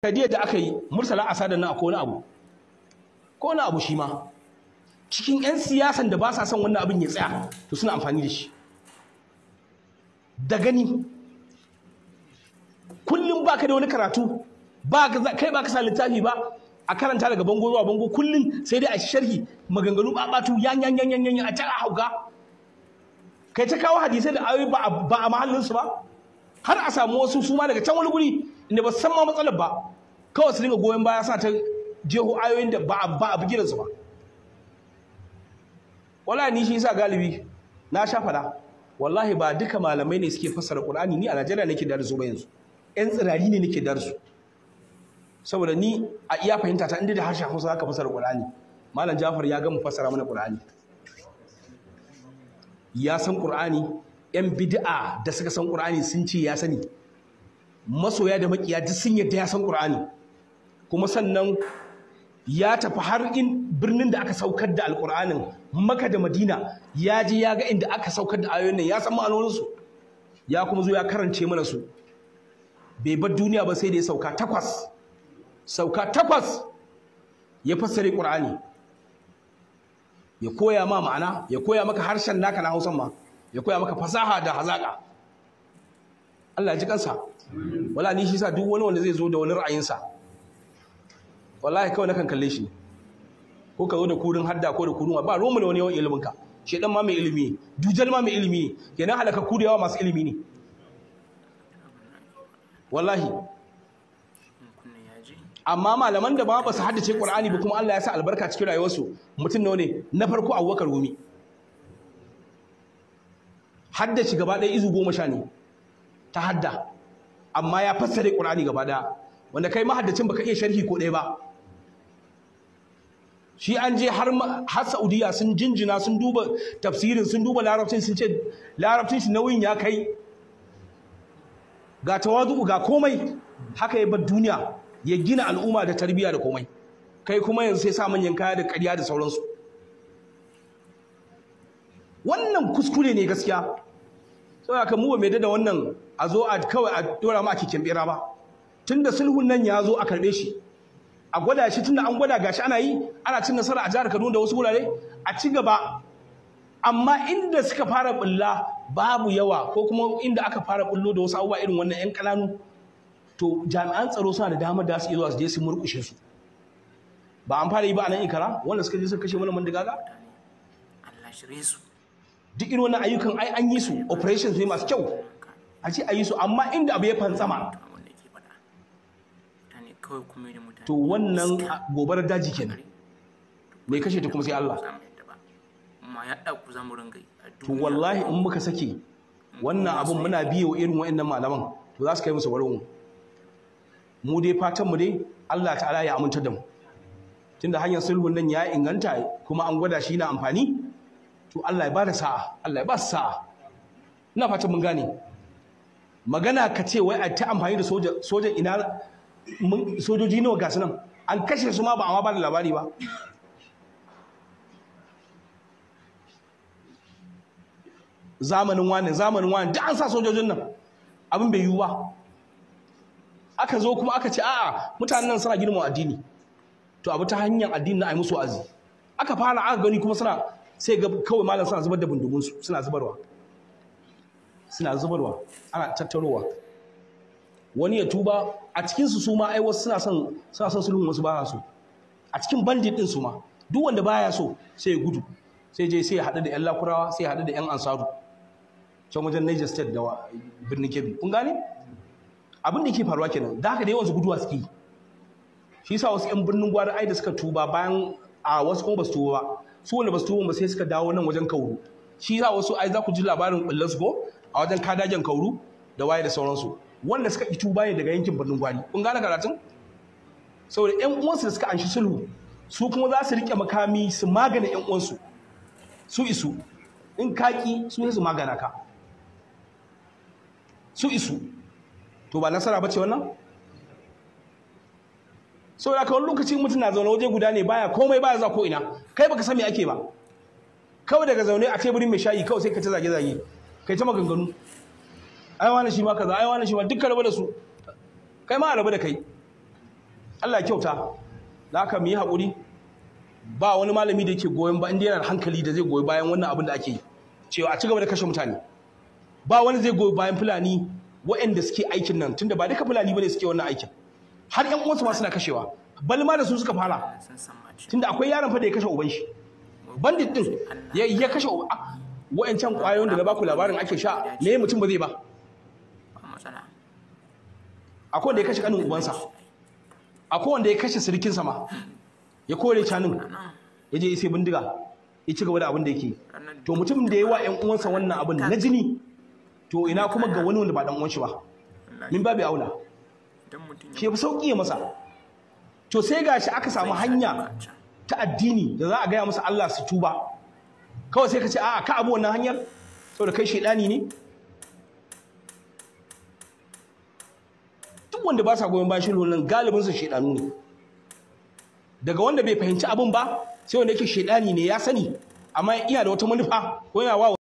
kadiyar da aka yi Murtala Asad nan akwai wani abu shi ma cikin 'yan siyasan da ba sa son wannan abin ya tsaya to suna amfani da shi da gani kullum baka da wani karatu kai baka sa littafi ba a karanta daga bango zuwa bango kullum sai dai a sharhi maganganu babatu yan a ta hauka kai ta kawo hadisai da ayoyi ba a mahallin su ba har a samu wasu su ma daga can wani guri inda ba san ma matsalar ba kawai su dinga goyon baya sa ta jeho ayoyin da ba a bugiran su ba wallahi ni shi yasa galibi na sha fada wallahi ba duka malamai ne suke fassara Qur'ani ni a Najeriya nake da su ba yanzu ƴan tsirari ne nake da su saboda ni a iya fahimta ta inda da harshen Hausa zaka fassara Qur'ani malam Jafar ya ga mu fassara mana Qur'ani ya san Qur'ani ƴan bid'a da suka san Qur'ani sun ce ya sani masoya da makiya duk sun yadda ya san Qur'ani kuma sannan ya tafi har in birnin da aka saukar da alƙur'anin Makka da Madina ya je ya ga inda aka saukar da ayoyin nan ya san ma'anoninsu ya kuma zo ya karance mana su bai bar duniya ba sai da ya sauka takwas ya fassare Qur'ani ya koya ma ma'ana ya koya maka harshen naka na Hausa ma ya koya maka fasaha da hazaka Allah ya ji kansa wala ni shi sa duk wani wanda zai zo da wani ra'ayinsa wallahi kawai nakan kalle shi ko ka zo da kurin hadda ko da kurin ba romu da wani yawan ilimin ka shedan ma mai ilimi dujal ma mai ilimi kenan halaka ku da yawa masu ilimi ne wallahi amma malaman da ba su haddace Qur'ani ba kuma Allah ya sa albarka cikin rayuwarsu mutum ne na farko Abubakar Gumi haddace gaba ɗaya izu 10 ne ta hadda amma ya fassare Qur'ani gaba ɗaya wanda kai mahaddacin baka iya sharhi ko ɗaya ba shi an je har Saudiya sun jinjina sun duba tafsirin sun duba larabcin sun ce larabcin shi nauyin ya kai ga tawadu ga komai haka ya bar duniya ya gina al'umma da tarbiyya da komai kai kuma yanzu sai sa manyan kaya da ƙarya da sauransu wannan kuskure ne gaskiya saboda kan mu ba mai da wannan a zo a kawai a dora mu a kikin bera ba tunda sulhun nan ya zo a karbe shi a gwada shi tunda an gwada gashi ana yi ana cin nasara a jihar Kaduna da wasu wurare a ci gaba amma inda suka fara bulla babu yawa ko kuma inda aka fara bullo da wasu abubuwa irin wannan ƴan kananu to jami'an tsaro suna da damar da su iya zuwa su je su murƙushe su ba an fara yi ba a nan Ikara wanda suka je suka kashe mana mandigaga Allah shirye su duk irin wannan ayyukan ai an yi su operations ne masu kyau a ce a yi su amma inda abu ya fantsama to wannan gobarar daji kenan mai kashe ta kuma sai Allah to wallahi in muka sake wannan abun muna biyo irin wa'annan malaman to za su kai musu warin mu dai fatan mu dai Allah ta'ala ya aminta da mu tunda hanyar sulhun nan ya inganta kuma an gwada shi na amfani to Allah ya bada sa'a Allah ya ba su sa'a ina fatan mun gane magana ka ce wai a ta amfani da sojan ina sojoji nawa ga su nan an kashe su ma ba amma ba da labari ba zamanin wani da an sa sojojin nan abin bai yiwu ba aka zo kuma aka ce a'a mutanen nan suna girma addini to abu ta hanyar addini na ai musu wa'azi aka fara aka gani kuma suna sai ga kawai malam suna zubar da bindigunsu suna zubarwa ana tattarowa wani ya tuba a cikinsu su ma ai wasu suna son sulhun wasu ba su a cikin bandit din su ma duk wanda baya so sai ya gudu sai je sai ya haɗu da 'yan lakurawa sai ya haɗu da 'yan ansaru can wajen Niger State da birnin Kebbi kun gane abin da ke faruwa kenan da haka da yawansu guduwa suke shi yasa wasu 'yan birnin gwari ai da suka tuba bayan a wasu kuma ba su tuba ba su wanda ba su tuba ba sai suka dawo nan wajen Kauru shi yasa wasu ai za ku ji labarin ɓullarsu ko a wajen kadagen Kauru da waye da sauransu wanda suka itu baya daga yankin birnin gwari kun gane karatun saboda ƴan uwansu da suka anshi sulhu su kuma za su rike makami su magana ƴan uwansu su isu in kaki su ne su magana ka su isu to ba nasara bace wannan saboda kawai lokaci mutum na zaune waje guda ne baya komai baya za ko ina kai baka san me ake ba kawai daga zaune a teburin mai shayi kawai sai ka ta zage kai ta maganganu ai wani shi ma kaza ai wani shi ma dukkan rabu da su kai ma rabu da kai Allah kyauta da haka mu yi haƙuri ba wani malami da yake goyon ba inda yana da hankali da zai goyi bayan wannan abin da ake yi cewa a ci gaba da kashe mutane ba wani zai goyi bayan Fulani waɗanda suke aikin nan tunda ba duka Fulani bane suke wannan aikin har ƴan uwansu ma suna kashewa balma da su suka fara tunda akwai yaron fa da ya kashe uban shi bandit din ya kashe wa'ancan ƙwayoyin da na baku labarin ake sha me mutum ba zai ba akwai wanda ya kashe kanin ubansa akwai wanda ya kashe sirikinsa ma ya kore canin ya je sai bindiga ya ci gaba da abin da yake to mutum da ya wa ƴan uwansa wannan abin na jini to ina kuma ga wani wanda ba dan uwan shi ba min babu aula shi ya fi sauki ya masa to sai gashi aka samu hanya ta addini da za a gaya musu Allah su tuba kawai sai ka ce a'a ka abu wannan hanyar saboda kai shedani ne duk wanda ba sa goyon bayan sulhun nan galibin su shedanu ne daga wanda bai fahimci abin ba sai wanda yake shedani ne ya sani amma iya da wata manufa ko yana wa